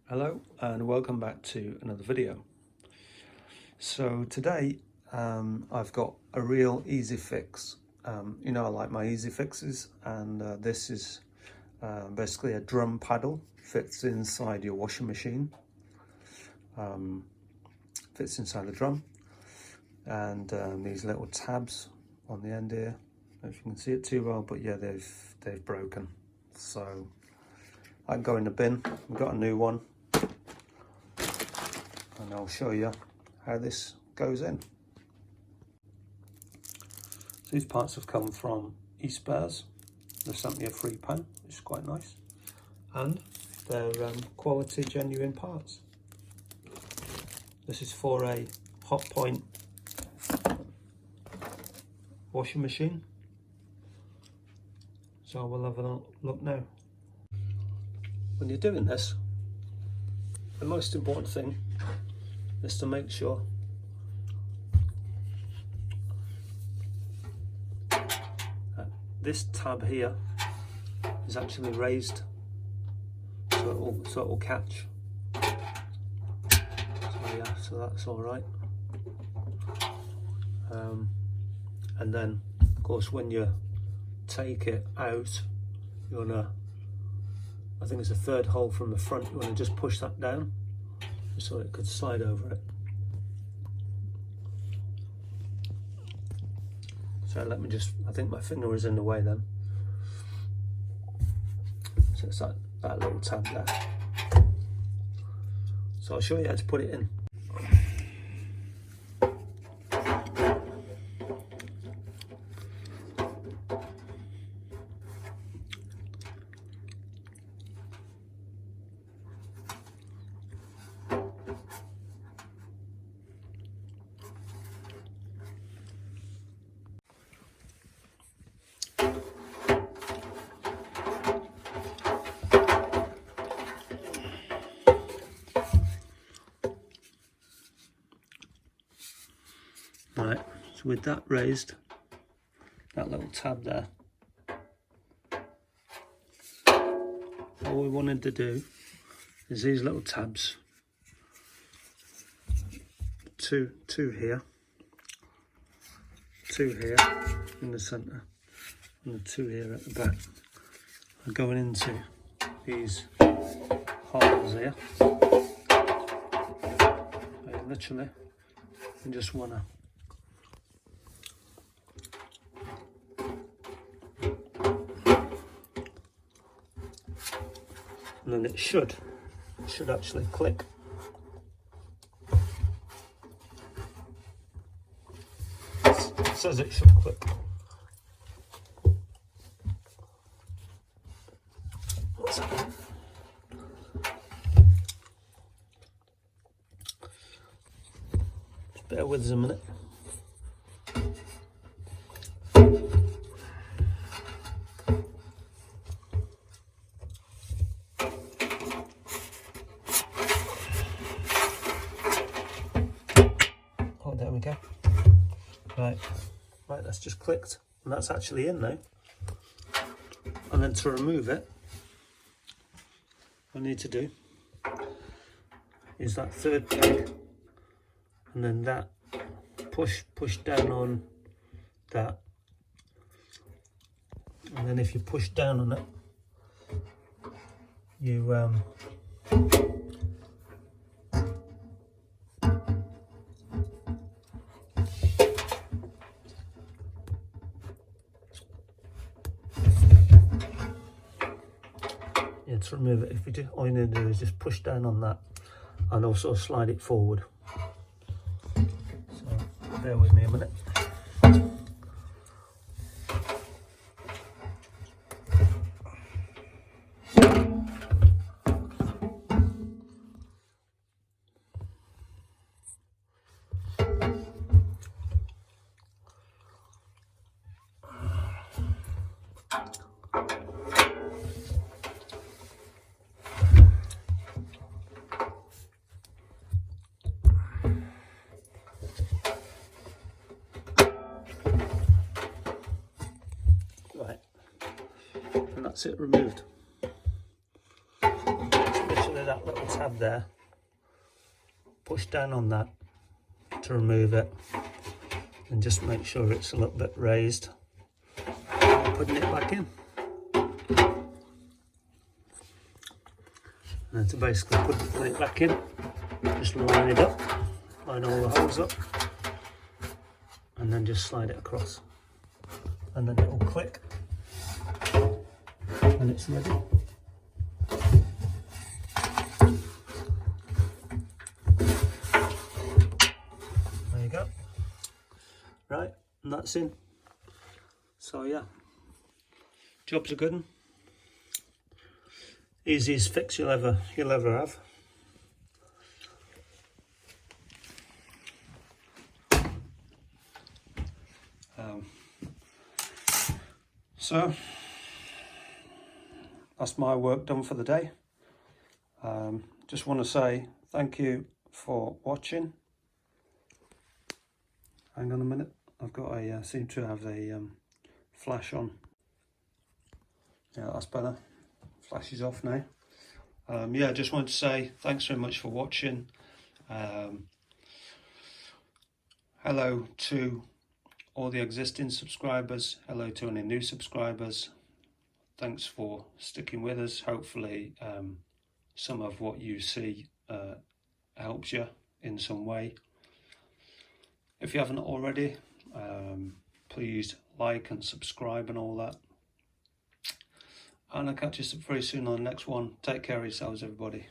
Hello and welcome back to another video. So today I've got a real easy fix. You know, I like my easy fixes, and this is basically a drum paddle. Fits inside your washing machine, fits inside the drum, and these little tabs on the end here. I don't know if you can see it too well, but yeah, they've broken, so I can go in the bin. We've got a new one, and I'll show you how this goes in. So these parts have come from East Bears. They've sent me a free pen, which is quite nice, and they're quality, genuine parts. This is for a Hotpoint washing machine. So we'll have a look now. When you're doing this, the most important thing is to make sure that this tab here is actually raised, so it will catch. So yeah, so that's all right. And then, of course, when you take it out, you wanna, I think it's the third hole from the front, you wanna just push that down so it could slide over it. So let me just, I think my finger is in the way then. So it's that little tab there. So I'll show you how to put it in. Right, so with that raised, that little tab there, all we wanted to do is these little tabs, two here in the centre, and the two here at the back, are going into these holes here. Literally, you just want to and then it should actually click. It says it should click. Just bear with us a minute. There we go. Right, that's just clicked, and that's actually in now. And then to remove it, what I need to do is that third peg, and then that push down on that, and then if you push down on it, you to remove it, if you do, all you need to do is just push down on that and also slide it forward. So bear with me a minute. Right, and that's it removed. Literally that little tab there, push down on that to remove it, and just make sure it's a little bit raised. Putting it back in. And to basically put it back in, just line it up, line all the holes up, and then just slide it across. And then it will click, and it's ready. There you go. Right, and that's in. So yeah, job's a good one. Easiest fix you'll ever have. So that's my work done for the day. Just want to say thank you for watching. Hang on a minute, I've got a seem to have a flash on. Yeah, that's better. Flash is off now. Yeah, just wanted to say thanks very much for watching. Hello to all the existing subscribers. Hello to any new subscribers. Thanks for sticking with us. Hopefully some of what you see helps you in some way. If you haven't already, please like and subscribe and all that. And I'll catch you very soon on the next one. Take care of yourselves, everybody.